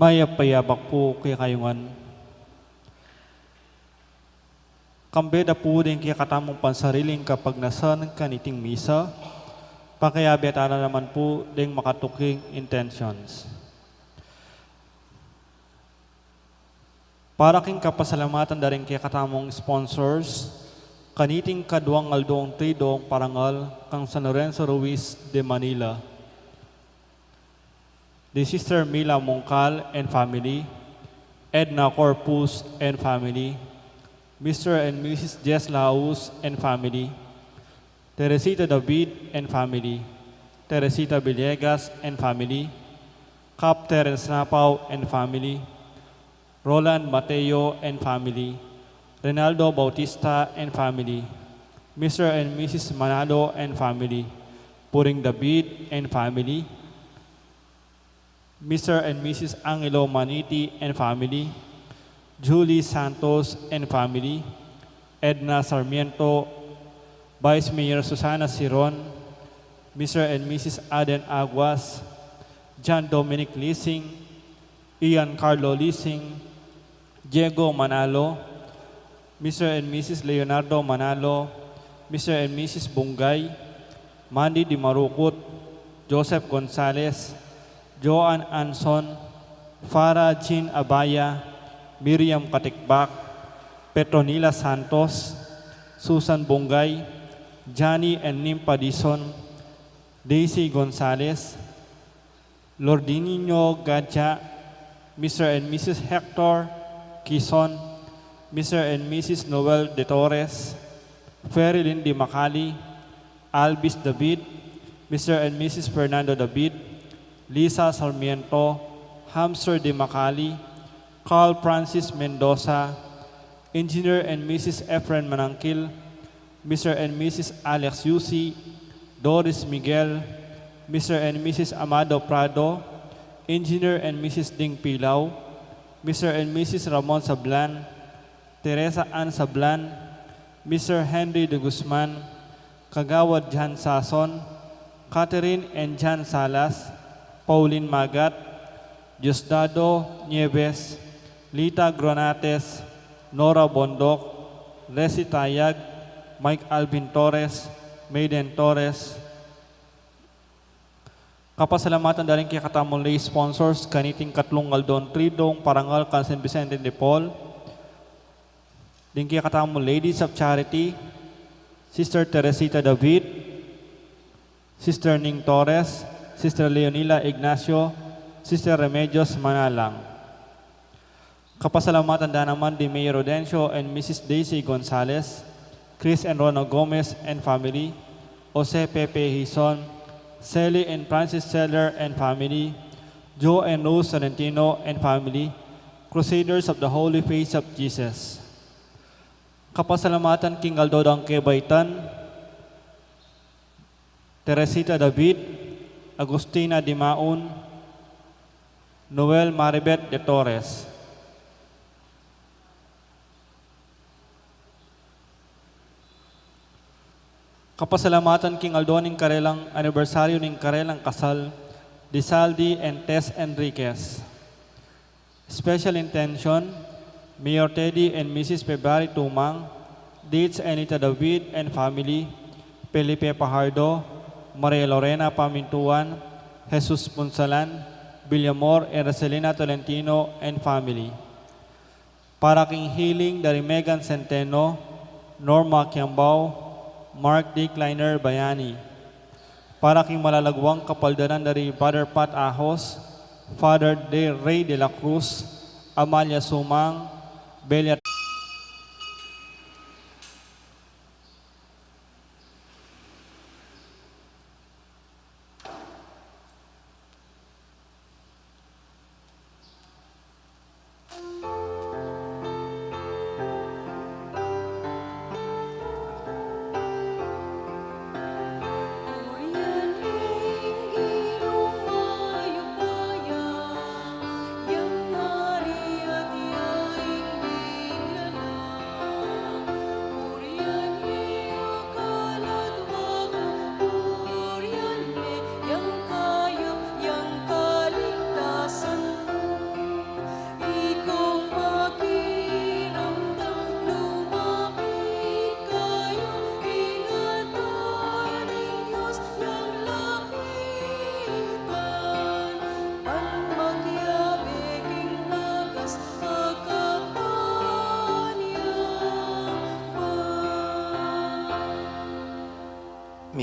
Mayapayabak po kay kayungan. Kambeda po din kaya katamong pansariling kapag nasan kaniting misa, pakayabetana naman po din makatuking intentions. Para king kapasalamatan da rin kaya katamong sponsors, kaniting kaduang aldong tridong parangal kang San Lorenzo Ruiz de Manila. The Sister Mila Mongcal and family, Edna Corpus and family, Mr. and Mrs. Jess Laus and family, Teresita David and family, Teresita Villegas and family, Cap Terence Napao and family, Roland Mateo and family, Renaldo Bautista and family, Mr. and Mrs. Manado and family, Puring David and family, Mr. and Mrs. Angelo Maniti and family, Julie Santos and family, Edna Sarmiento, Vice Mayor Susana Siron, Mr. and Mrs. Aden Aguas, John Dominic Lising, Ian Carlo Lising, Diego Manalo, Mr. and Mrs. Leonardo Manalo, Mr. and Mrs. Bungay, Mandy Di Marukut, Joseph Gonzalez, Joan Anson, Farah Jean Abaya, Miriam Katikbak, Petronila Santos, Susan Bungay, Johnny and Nimpa Dison, Daisy Gonzalez, Lordinino Gadja, Mr. and Mrs. Hector Quizon, Mr. and Mrs. Noel De Torres, Ferilyn Di Macali, Albis David, Mr. and Mrs. Fernando David, Lisa Sarmiento, Hamster De Macali, Carl Francis Mendoza, Engineer and Mrs. Efren Manangkil, Mr. and Mrs. Alex Yusi, Doris Miguel, Mr. and Mrs. Amado Prado, Engineer and Mrs. Ding Pilaw, Mr. and Mrs. Ramon Sablan, Teresa Ann Sablan, Mr. Henry De Guzman, Kagawad Jan Sason, Catherine and Jan Salas, Pauline Magat, Diosdado Nieves, Lita Gronates, Nora Bondok, Leslie Tayag, Mike Alvin Torres, Maiden Torres. Kapasalamatan daling kay katamong lay sponsors, kaniting katlong Aldon Tridong, Parangal, San Vicente de Paul. Din kay katamong Ladies of Charity, Sister Teresita David, Sister Ning Torres, Sister Leonila Ignacio, Sister Remedios Manalang. Kapasalamatan da naman di Mayor Rodencio and Mrs. Daisy Gonzalez, Chris and Rona Gomez and family, Jose Pepe Hison, Sally and Francis Seller and family, Joe and Rose Salentino and family, Crusaders of the Holy Face of Jesus. Kapasalamatan King Aldodang Kebaitan, Teresita David, Agustina Di Maun, Noel Maribet de Torres. Kapasalamatan King Aldo ning karelang anibersaryo ning karelang kasal, Disaldi and Tess Enriquez. Special intention, Mayor Teddy and Mrs. February Tumang, Dates Anita David and family, Felipe Pajardo, Maria Lorena Pamintuan, Jesus Punsalan, Villamor and Roselina Tolentino and family. Para king healing dari Megan Centeno, Norma Kiambao, Mark D. Kleiner Bayani. Para king malalagwang kapaldanan dari Father Pat Ahos, Father De Rey de la Cruz, Amalia Sumang, Belia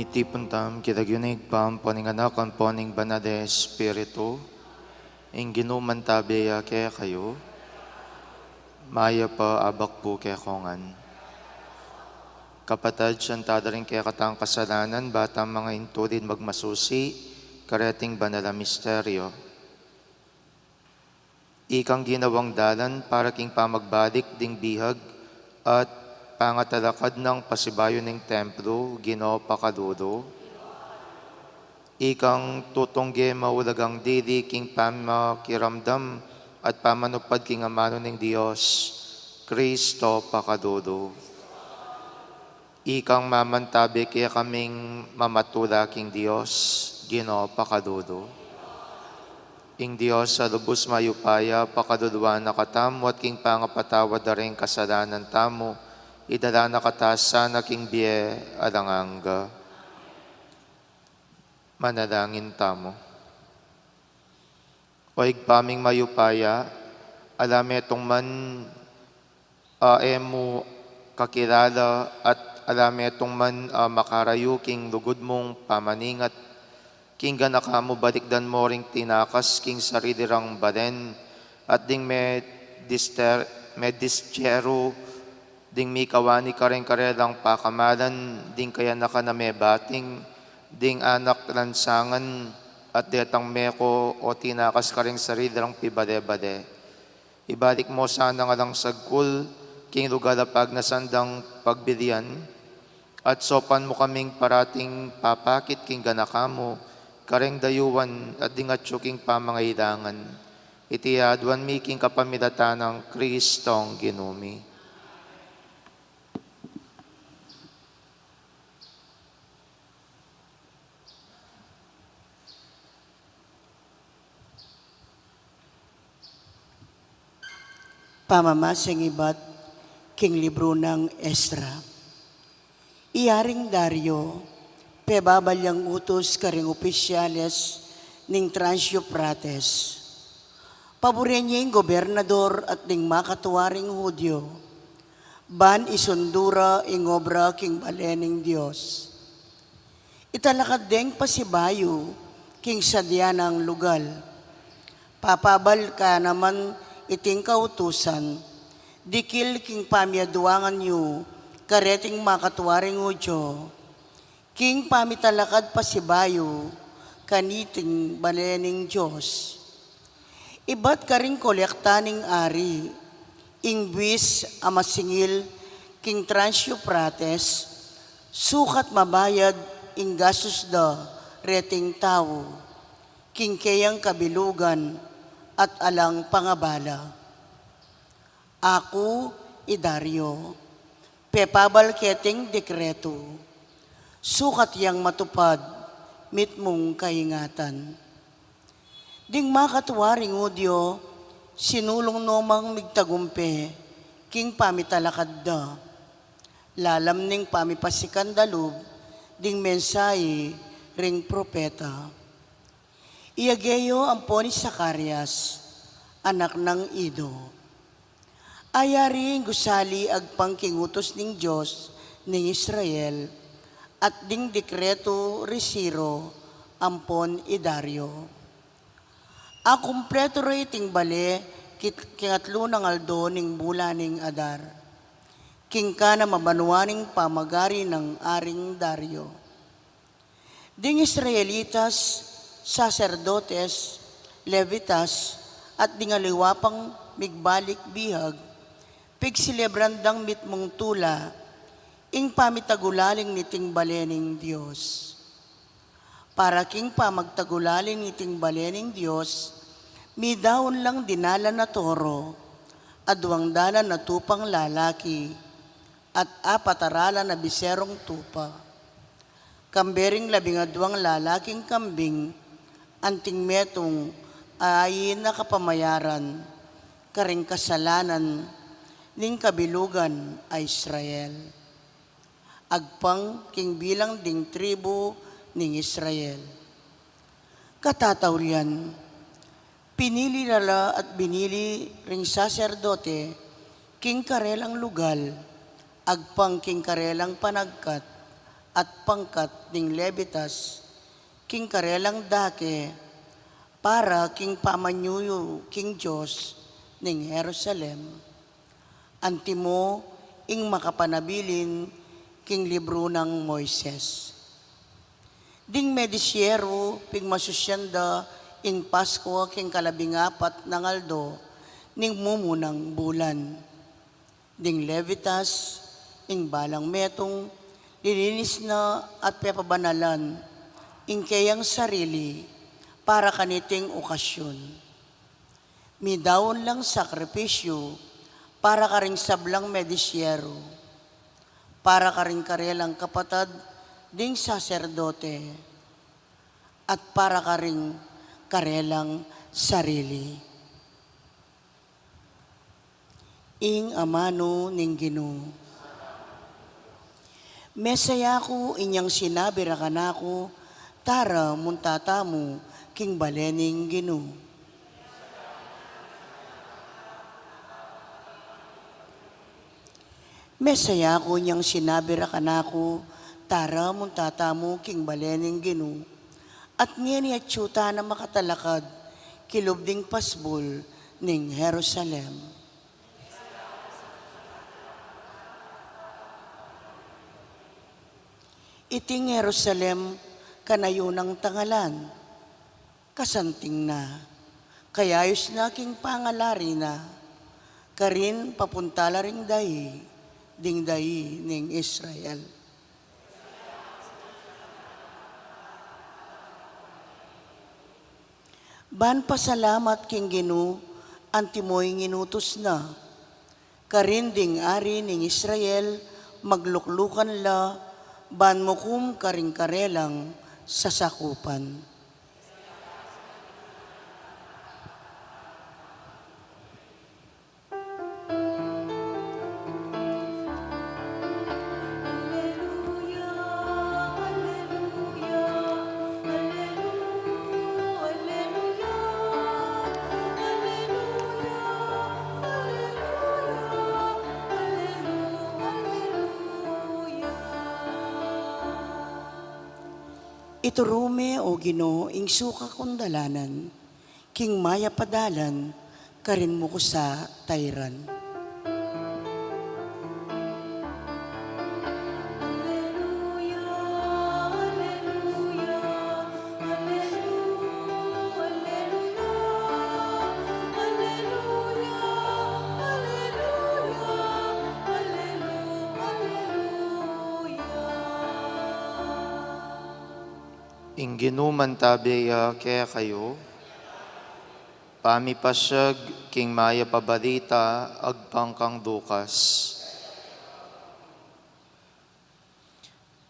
iti puntam kitagyunig pam paninganakan poning banade Espiritu, ingginuman tabeya kaya kayo, maya pa abak po kaya kongan. Kapatad siyanta rin kaya katang kasalanan, batang mga intudin magmasusi, kareting banala misteryo. Ikang ginawang dalan para king pamagbalik ding bihag at pangatalakad ng pasibayo ng templo, Ginoo pakadudo. Ikang tutungge maulagang dili king pamakiramdam at pamanupad king amano ng Diyos, Kristo pakadudo. Ikang mamantabi kaya kaming mamatula king Diyos, Ginoo pakadudo. Ing Diyos sa lubos mayupaya, pakaduduan na katamwat king pangapatawad na rin kasalanan tamo, idala na katasa na king biye alanganga. Manalangin tamo. O igpaming mayupaya, alame itong man emo kakilala at alame itong man makarayo king lugod mong pamaningat, king ganaka mo balikdan mo ring tinakas king sarilirang balen, at ding me dischero, ding mi kawani ka rin karelang pakamalan, ding kaya naka na me bating, ding anak lansangan, at detang meko o tinakas ka rin sarilirang pibade-bade. Ibalik mo sana nga lang sagkul, king lugalapag na sandang pagbilian, at sopan mo kaming parating papakit king ganaka mo, kareng dayuan at dingatyo king pamangailangan. Itiadwan mi king kapamilatan ng Kristong ginumi. Pamamasang iba't king libro ng Esra. Iyaring Dario, pebabalyang utos karing opisyales ning Transyo Prates. Paborenyeng gobernador at ning makatuwaring Hudyo, ban isundura ing obra king balening Diyos. Italakad deng pasibayo king sadyanang lugal. Papabal ka naman iting kautusan, dikil king pamyaduangan yu, kareting makatuwaring Hudyo, king pamitalakad pasibayo, kaniting balening Diyos. Iba't karing kolektaning ari, ing buwis amasingil, king Transyo Prates, sukat mabayad ing gastos da reting tao, king kayang kabilugan, at alang pangabala. Ako, Idario, pepabal keting dekreto, sukat yang matupad, mit mong kaingatan. Ding makatuwaring Hudyo, sinulong nomang migtagumpe, king pamitalakad da, lalam ning pamipasikan dalub, ding mensahe ring propeta. Iageyo ang poni Zacarias, anak ng Ido. Ayari gusali agpangkingutos ning Diyos ning Israel, at ding dekreto resiro ampon Idario. A kumpleto rating bale kingatlo ng aldo ning bula ning Adar. King ka na mabanuaning pamagari ng aring Dario. Ding Israelitas, saserdotes, levitas, at dingaliwapang migbalik bihag, pigsilebrandang mitmong tula, ing pamitagulaling niting balening Diyos. Para king pamagtagulaling niting balening Diyos, midaon lang dinala na toro, adwang dala na tupang lalaki, at apataralan na biserong tupa. Kambering 12 lalaking kambing, anting metong ayin na kapamayaran, karing kasalanan, ning kabilugan ay Israel. Agpang king bilang ding tribu ning Israel. Katatawlian, pinili nala at binili ring saserdote, king karelang lugal, agpang king karelang panagkat, at pangkat ning Levitas, king karelang dake, para king pamanyuyo king Diyos ning Jerusalem. Antimo ing makapanabilin king libro ng Moises. Ding medisyero ping masusyanda ing Pasko king kalabingapat ng aldo ning mumunang bulan. Ding Levitas ing balang metong lilinis na at pepabanalan ing kayang sarili para kaniting okasyon. Midawon lang sakripisyo para karing sablang medisyero, para karing karelang kapatad ding saserdote, at para karing karelang sarili. Ing amano ning Ginoo. Mesaya ko inyang sinabi ra kanako, tara muntatamu king balening Ginoo. Mesaya ko inyang sinabi ra kanako, tara muntatamu king balening Ginoo. At ngayon atsyuta na makatalakad, kilubding pasbol ning Jerusalem. Iting Jerusalem kanayo ng tangalan, kasanting na, kayayos na king pangalari na, karin papuntala ring dahi, ding dahi ning Israel. Ban pasalamat king Ginoo, antimoy nginutos na, karin ding ari ning Israel, magluklukan la, ban mukum karing karelang sasakupan. Iturume o Ginoo ing suka kundalanan, king maya padalan, karin mo ko sa tayran. Ing ginuman tabiya kaya kayo, pamipasyag king maya pabalita agpangkang dukas.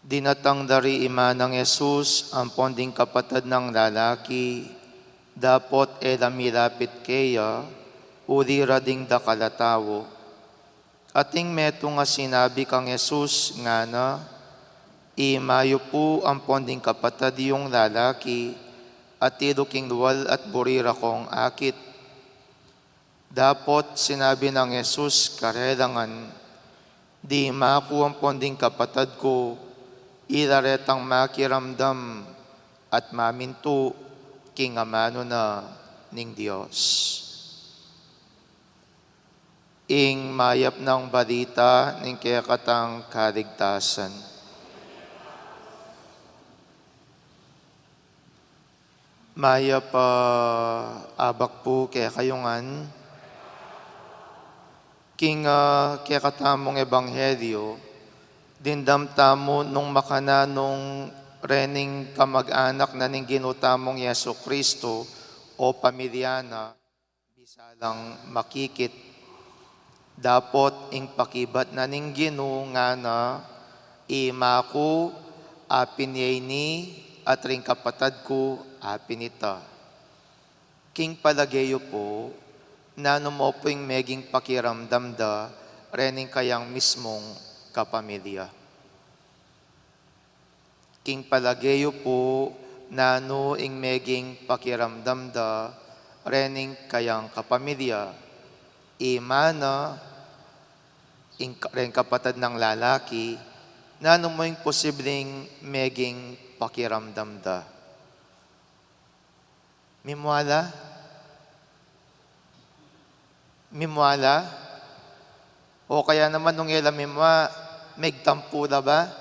Dinatang dari ima ng Yesus ang ponding kapatid ng lalaki, dapot milapit kaya, uri rading dakalatawo. Ating meto nga sinabi kang Yesus nga na, imayo po ang ponding kapatid yung lalaki, at iduking luwal at burira kong akit. Dapot sinabi ng Yesus karelangan, di maku ang ponding kapatid ko, ilaretang makiramdam at maminto king amano na ning Diyos. Ing mayap ng balita ning kayakatang kaligtasan. Maya pa abak po kaya kayungan, king kaya katamong ebanghelyo, dindamtamo nung makananong rening kamag-anak na ning ginutamong Yesu Kristo o pamilyana, bisalang makikit, dapot ing pakibat na ning Ginoo nga na, imaku apin ni at ring kapatad ko apinita. King palagayo po, nano mo po yung meging pakiramdam da, rening kayang mismong kapamilya. King palagayo po, nano ing meging pakiramdam da, rening kayang kapamilya. Imana, ing ren kapatid ng lalaki, na ano mo yung posibleng meging pakiramdam da. Mimwala? Mimwala? O kaya naman nung ela mimwa, megtampo da ba?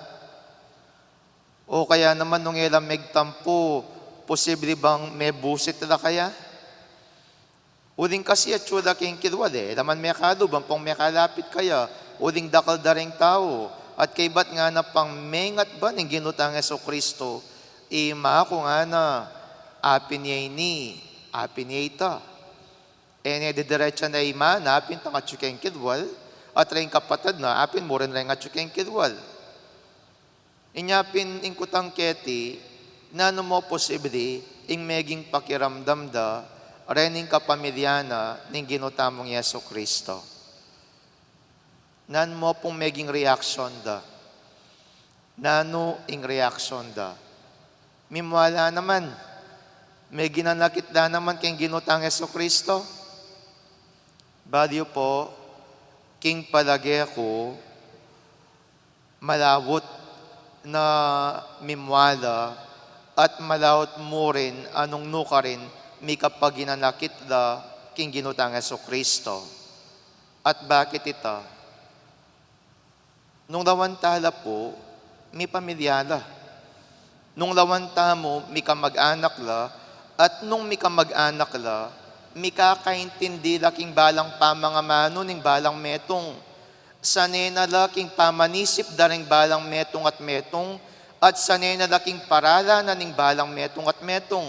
O kaya naman nung ela megtampo, posible bang may busit na kaya? Uding kasi at syuda king kidwal laman may kalubang pang may kalapit kaya, uding dakal daring tao, at kay ba't nga na pang mengat ba ng ginutang Yeso Kristo, ima ko nga na, apin niya ini, apin niya ita. E niya didiretsa na ima, na apin tang at syukeng kidwal, at rin kapatid na, apin mo rin at syukeng kidwal. Inyapin ingkutang keti, na ano mo posible, ing meging pakiramdam da, rening kapamilyana ning ginutamong Yeso Kristo. Nan mo pong meging reaction da. Nano ing reaction da. Mimwala naman. May ginanakit da naman kayong ginutang Yeso Kristo. Badyo po, king palagi ko, malawot na mimwala at malawot mo rin anong nuka rin may kapag ginanakit da king ginutang Yeso Kristo. At bakit ito? Nung lawantala po, may pamilyala. Nung lawanta mo, may kamag-anak la, at nung may kamag-anak la, may kakaintindi laking balang pamangamano ning balang metong. Sanay na laking pamanisip daring balang metong at sanay na laking parala na ning balang metong at metong.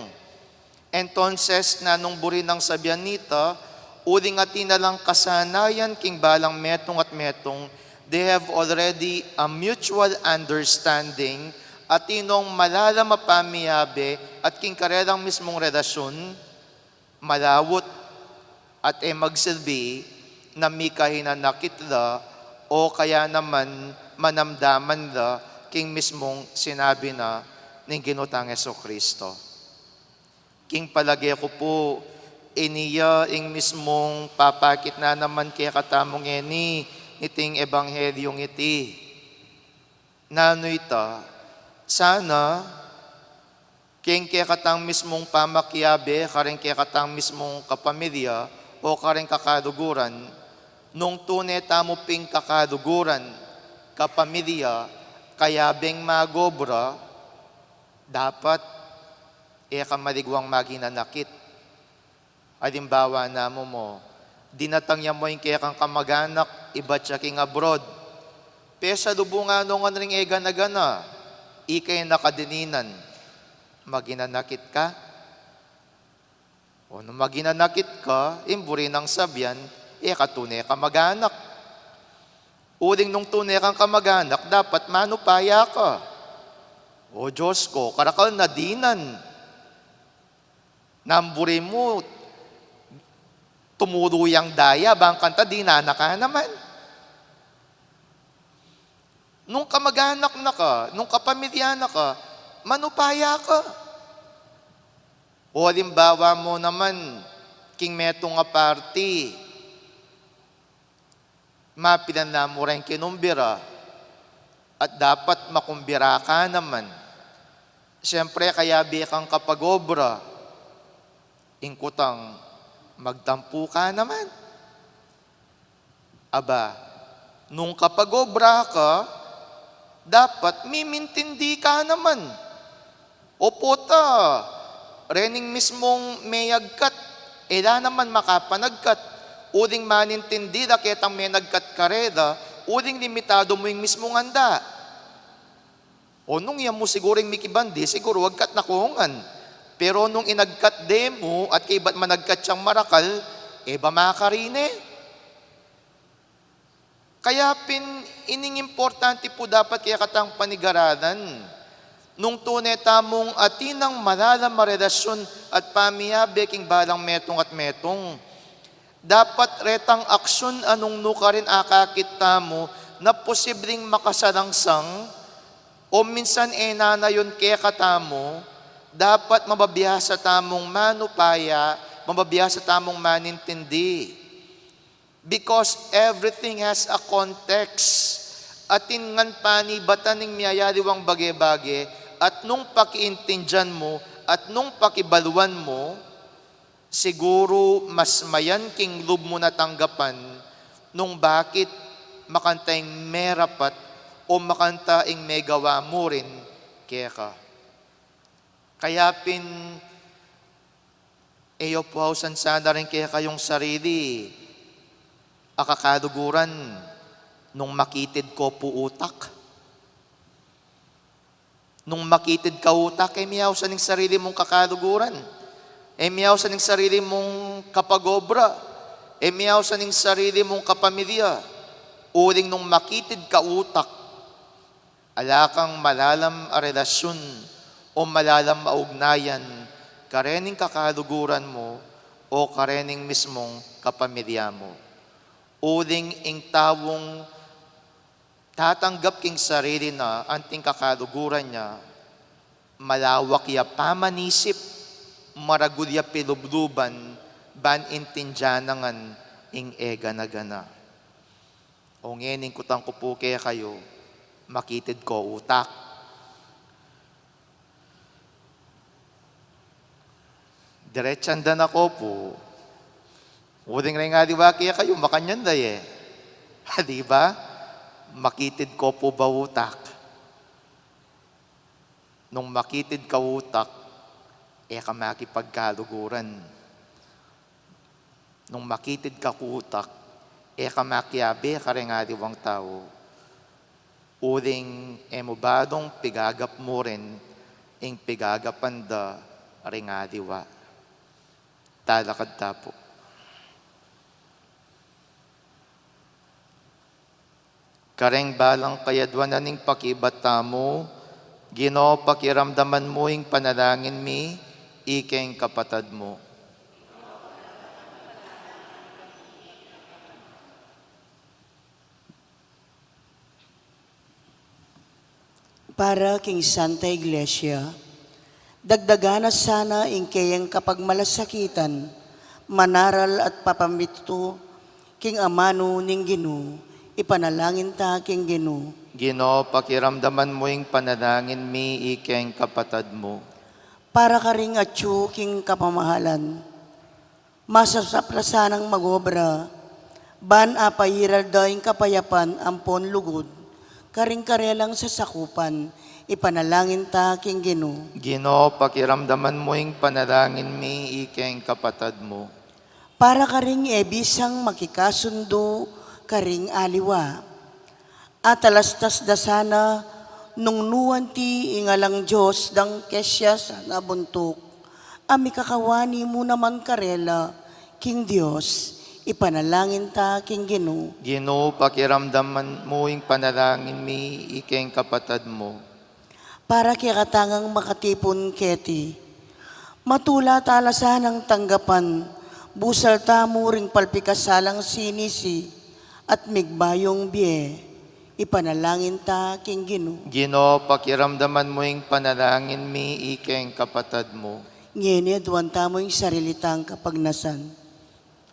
Entonces, na nung buri ng sabyan nita, uling ati na lang kasanayan king balang metong at metong, they have already a mutual understanding at inong malalama pamiyabe at king karerang mismong relasyon, malawot at magsilbi na may kahinanakit la o kaya naman manamdaman la king mismong sinabi na ng ginutang Yeso Kristo. King palagi ko po, iniya ing mismong papakit na naman kaya katamong iting ebanghelyong iti. Nano ita, sana, king kaya katang mismong pamakyabe, karing kaya katang mismong kapamilya, o karing kakaduguran, nung tunay tamo ping kakaduguran, kapamilya, kaya beng magobra, dapat kamaligwang maginanakit. Halimbawa na mo, dinatangya mo yung kaya kang kamag-anak, iba siya king abroad. Pesa lubungan nung ring ega na gana, ikay nakadininan, maginanakit ka? O nung maginanakit ka, imburi ng sabyan, katunay kamag-anak. Uling nung tunay kang kamag-anak, dapat manupaya ka. O Diyos ko, karakal na dinan. Namburi mo, tumuluyang daya, bang kanta, dinana ka naman. Nung kamag-anak na ka, nung kapamilya na ka, manupaya ka. O halimbawa mo naman, king metong nga party, mapilan na mo rin kinumbira, at dapat makumbira ka naman. Siyempre, kaya bikang kapag-obra, ingkutang, magtampo ka naman. Aba, nung kapag-obra ka, dapat mimintindi ka naman. O puta, rening mismong mayagkat, ela naman makapanagkat. Uling manintindi da ketang may nagkat kareda, uling limitado mo yung mismong handa. O nung yan mo siguring mikibandi, siguro wagkat na kungan. Pero nung inagkat demo at kay ba't managkat siyang marakal, ba makarine? Kaya ining importante po dapat kaya katang panigaranan. Nung tunay tamong atinang malalang marelasyon at pamiyabe king balang metong at metong, dapat retang aksyon anong nuka rin akakita mo na posibleng makasalangsang o minsan nanayon kaya katamo, dapat mababiyasa tamong manupaya, mababiyasa tamong manintindi. Because everything has a context. at tingan panibatan ng miyayariwang bage-bage, at nung pakiintindyan mo, at nung pakibaluan mo, siguro mas mayan king lub mo natanggapan, nung bakit makantaing merapat o makantaing may gawa mo rin kaya ka. Kaya eyo po sana rin kaya kayong sarili, akakaduguran, nung makitid ko po utak. Nung makitid ka utak, miyaw sa ning sarili mong kakaduguran. Miyaw sa ning sarili mong kapagobra. Miyaw sa ning sarili mong kapamilya. Uling nung makitid ka utak, alakang malalam a relasyon o malalam a ugnayan, karening kakaduguran mo o karening mismong kapamilya mo. Uling ing tawong tatanggap king sarili na anting kakaduguran niya, malawak ya pamanisip, maragulya pilubluban, ban intindyanangan ing ega na gana. O ngening kutang ko po kaya kayo, makitid ko utak. Diretsandan ako po. Uling rin nga diba kaya kayo, makanyanday diba? Makitid ko po ba utak? Nung makitid ka utak, ka makipagkaluguran. Nung makitid ka utak, ka makiabe ka rin nga diwang tao. Uling mo badong pigagap mo rin, ing pigagapanda rin nga diwa. Talakad tapo. Kareng balang kayadwan na ning pakibata mo, Ginoo pakiramdaman mo ing panalangin mi, ikeng kapatad mo. Para king Santa Iglesia, dagdagana sana ing kayang kapag malasakitan, manaral at papamito, king amano ning Ginoo, ipanalangin ta king Ginoo. Ginoo pakiramdaman mo ing panalangin mi, ikeng kapatad mo. Para ka ring atyo king kapamahalan, masasaplasanang magobra, ban apayiral daing kapayapan ampon lugod, karing karelang sasakupan, ipanalangin ta king Ginoo. Ginoo pakiramdaman mo ing panalangin mi, ikeng kapatad mo. Para ka ring ebisang makikasundo, karing aliwa. At alastas da sana, nung nuwanti ingalang Diyos dang kesya sa nabuntok, ami kakawani mo naman karela, king Diyos, ipanalangin ta king Ginoo. Ginoo pakiramdaman mo ing panalangin mi, ikeng kapatad mo. Para kaya katangang makatipon keti, matula talasan ang tanggapan, busal tamo ring palpikasalang sinisi, at migbayong biye, ipanalangin ta king Ginoo. Ginoo pakiramdaman mo ing panalangin mi, ikeng kapatad mo. Ngeni aduan tamo yung sarilitang kapagnasan.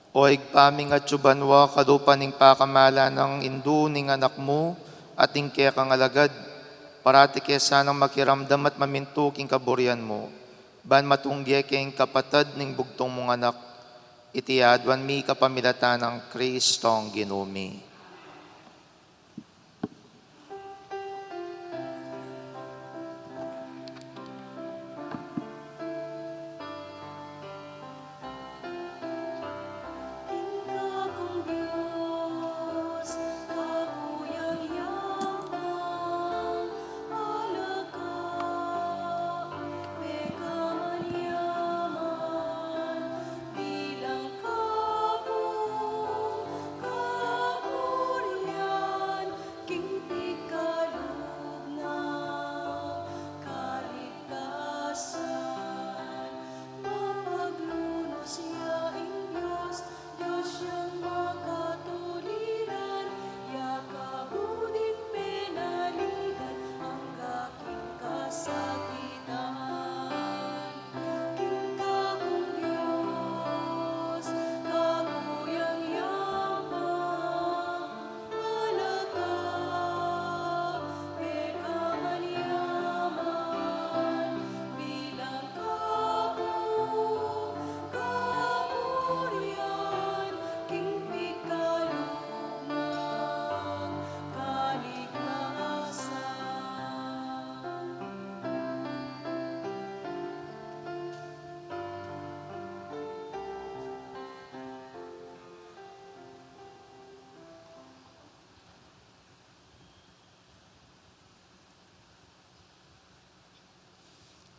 O igpaming at subanwa kadupan ning pakamala ng indu ning anak mo at ing kaya kang alagad, parati kaya sanang makiramdam at mamintuking kaburian mo. Ban matunggi kayong kapatad ning bugtong mong anak, itiadwan mi kapamilatan ng Kristong Ginumi. Bilang kapu, kapu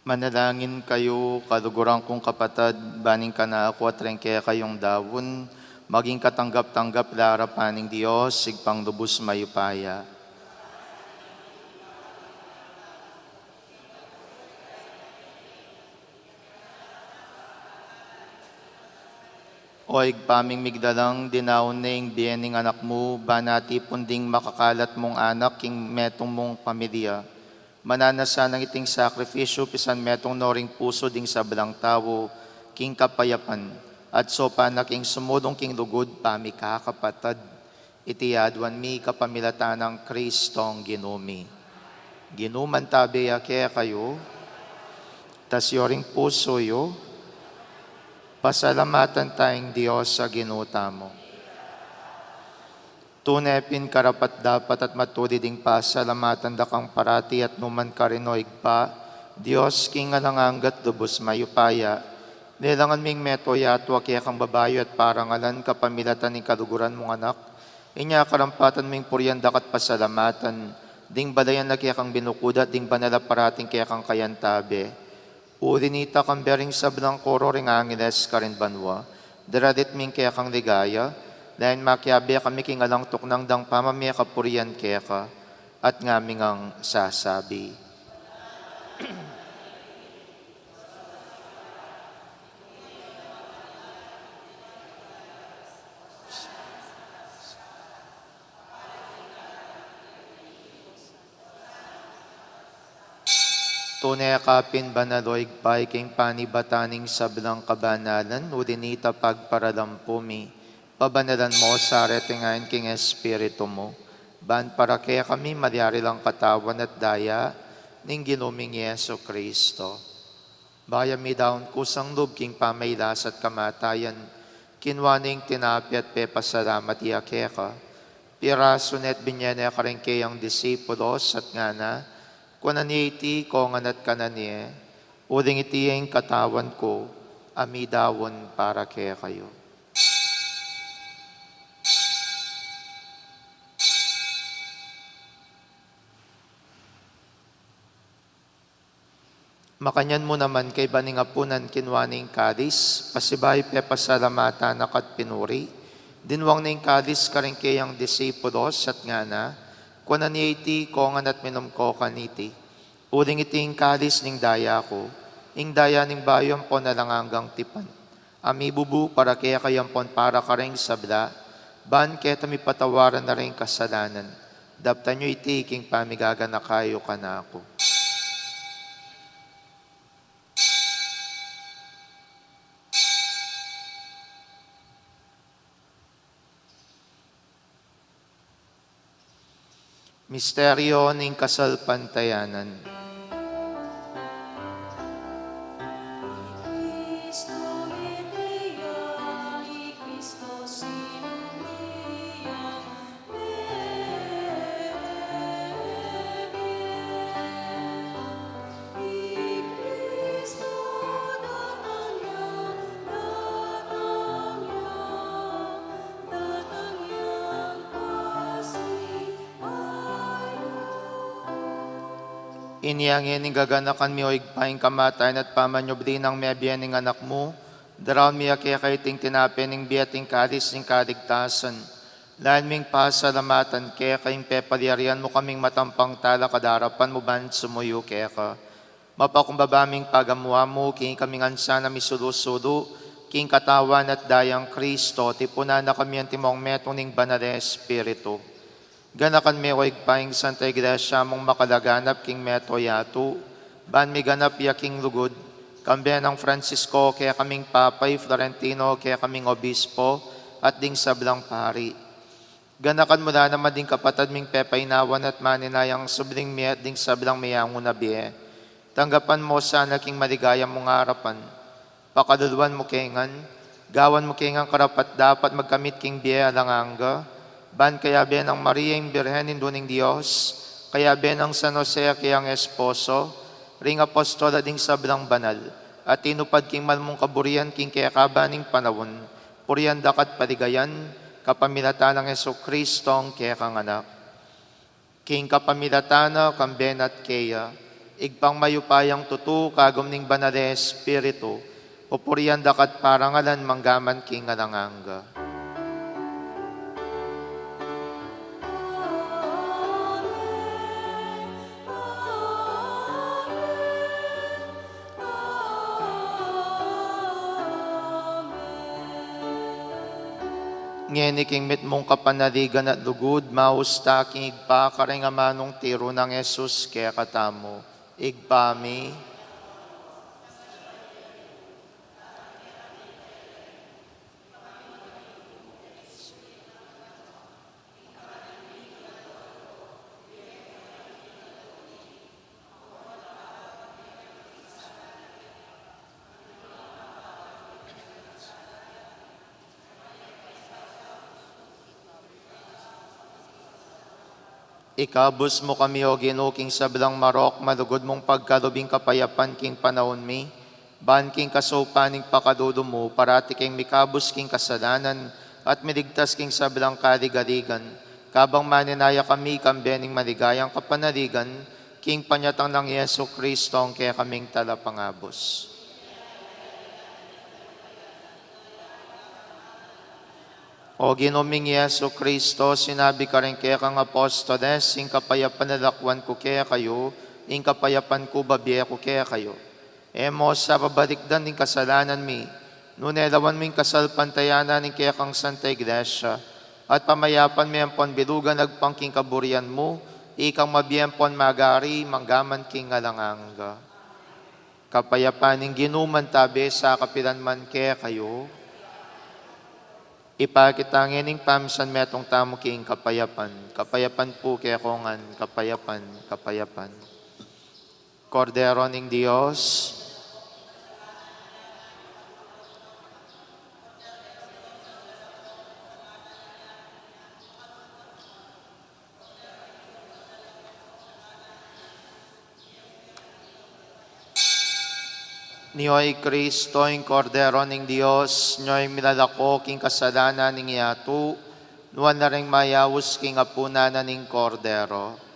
Manalangin kayo, kaluguran kong kapatid, baning ka na ako at rengke kayong dawon, maging katanggap-tanggap larapaning Diyos, sigpang lubos mayupaya. O igpaming migdalang dinaon na yung biyening anak mo, banati punding makakalat mong anak, king metong mong pamilya. Mananasa ng iting sakripisyo, pisan metong noring puso ding sablang tao, king kapayapan, at sopa na king sumulong king lugod, pami kakapatad, itiyadwan mi kapamilatan ng Kristong ginumi. Ginuman tabi kaya kayo, tas yoring puso yo, pasalamatan tayong Diyos sa ginuta mo. Tunepin karapat dapat at matuli ding pasalamatan dakang parati at numan karinoig pa, Diyos king alanganggat lubos mayupaya, nilangan ming meto yatwa kaya kang babayo at parangalan kapamilatan ng kaluguran mong anak, inya karampatan ming puryandak at pasalamatan, ding balayan na kaya kang binukudat, ding banala parating kaya kang kayantabe, ulinita kang bering sablang koro ring angiles karin banwa, daradit ming kaya kang ligaya, dahil makiabi kami king alang tuknang dang pamamaya kapurian kaya ka, at ngaming ang sasabi. Tunay kapin banaloig pay king panibataning sablang kabanalan, udinita pagparalampumi, pabanalan mo sa retingain king espiritu mo, ban para kaya kami madyari lang katawan at daya, ning ginuming Yeso Kristo. Baya mi daon kusang lub king pamaylas at kamatayan, kinwaning tinapi at pepasalamat iya kaya ka, piraso net binyene karengke ang disipulos at nga na, kunan iti kongan at kananie, uling iti ang katawan ko, amidawon para kaya kayo. Makanyan mo naman kay baningapunan kinwaning kadis, pasibay pepasalamata nakat pinuri, dinwang ning kadis karengke ang disipulos at nga na, kunan iti kongan at minumko kaniti. Uling iting kalis ning daya ko, ing daya ning bayon po na lang hanggang tipan. Ami bubu para kaya kayampon para kareng sabla, ban kaya mi patawaran na rin kasalanan. Daptan nyo iti king pamigaga na kayo kanako. Misteryo ng kasalpantayanan. Iniyangin ng gaganakan mi o igpaing kamatayan at pamanyobdi ng mebiyan ng anak mo, daraw mi kaya kayo ting tinapin ng biyating kadis ng kaligtasan. Lahan ming pasalamatan kaya kayong pepalyarian mo kaming matampang tala kadarapan mo ban sumuyo kaya ka. Mapakumbabaming pagamuha mo, king kaming ansa na misulusulo, king katawan at dayang Kristo, tipuna na kami ang timong metong ning banal Espiritu. Ganakan mi o igpaing Santa Iglesia mong makalaganap king meto yatu, ban mi ganap yaking lugod, kambiyan ng Francisco kaya kaming Papay, Florentino kaya kaming Obispo, at ding sablang pari. Ganakan mula naman ding kapatad ming pepainawan at maninayang subling mi at ding sablang miyango na biye. Tanggapan mo sana king maligayang mong harapan, pakaduluan mo kengan, gawan mo kengan karapat dapat magkamit king biye alanganga, ban kaya ben ang Maria yung Birhen induning Diyos, kaya ben ang San Jose kayang esposo, ring apostola ding sablang banal, at tinupad king malmong kaburian king kaya kabaning panawon, purian dakat paligayan, kapamilatan ng Yeso Kristong kaya kang anak. King kapamilatana kang ben at kaya, igpang mayupayang tutu, kagom ning banade espiritu, pupurian dakat parangalan manggaman king ngalanganga. Ngeniking mit mong kapanaligan at lugod, mausta king igpa, karengamanong tiro ng Jesus, kaya katamo, igpami. Ikabus mo kami o Ginoo king sablang marok, malugod mong pagkalubing kapayapan king panahon mi, ban king kasupaning pakadudo mo, parati king mikabus king kasalanan, at miligtas king sablang kaligaligan, kabang maninaya kami kambening maligayang kapanaligan, king panyatang ng Yesu Kristo ang kaya kaming talapangabos. O Ginoming Yesu Kristo, sinabi ka rin kaya kang apostoles, ing kapayapan nalakwan ko kaya kayo, ing kapayapan ko babiya ko kaya kayo. Emo sa pabalikdan ning kasalanan mi, nunelawan mo ing kasalpantayanan ning kaya kang Santa Iglesia, at pamayapan mi ang ponbilugan nagpangking kaburian mo, ikang mabiyempon magari, manggaman king ngalanganga. Kapayapan ning ginuman tabi sa kapilan man kaya kayo, ipakitangin ning pamsan metong tamo king kapayapan. Kapayapan po kaya kongan, kapayapan, kapayapan. Kordero ning Dios, Niyo'y Kristo, ing Kordero ning Dios, niyo'y milalako king kasalanan ning yatu, nuwan na ring mayawus king apunanan ning Kordero.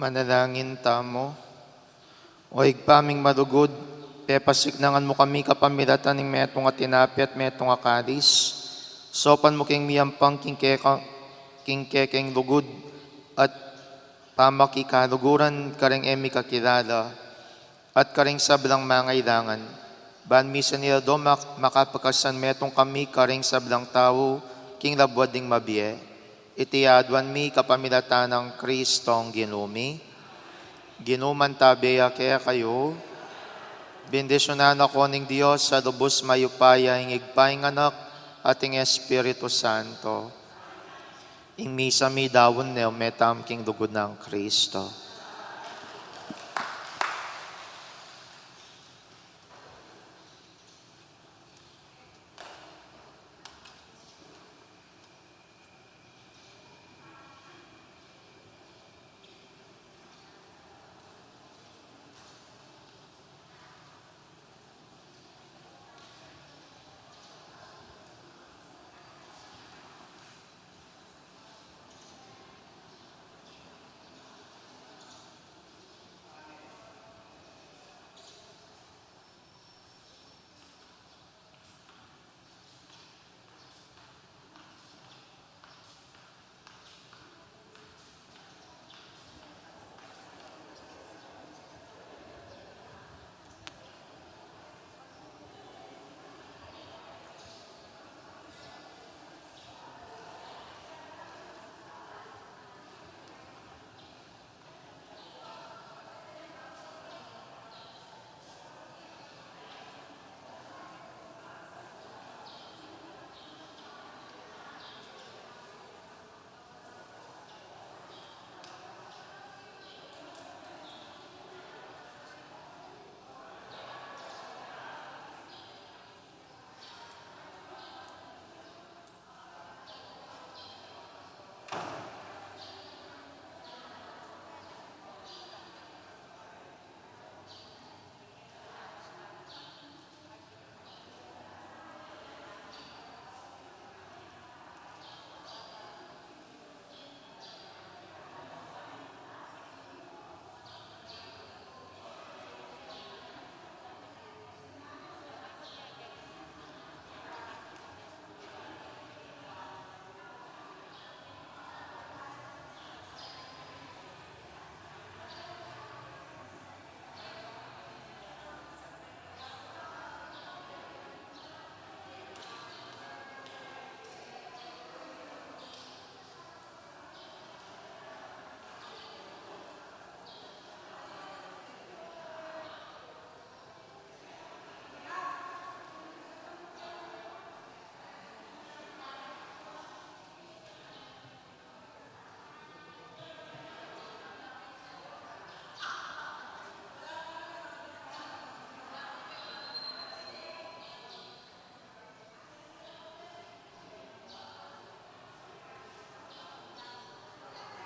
Manalangin tamo. O igpaming marugod, pepasiknangan mo kami kapamilatan ng metong at tinapi at metong akalis. Sopan mo king miyampang kekeng lugod at pamakikaluguran karing emi kakilala at karing sablang mangailangan. Ban misa nila do makapakasan metong kami karing sablang tao king labwad ding mabie. Itiadwan mi kapamilatan ng Kristong ginumi. Ginuman tabeya kaya kayo, bendisyonan ako ng Diyos sa lubos mayupaya, ingigpaing anak, ating Espiritu Santo. Ing misa mi dawon neo metam king lugod ng Kristo.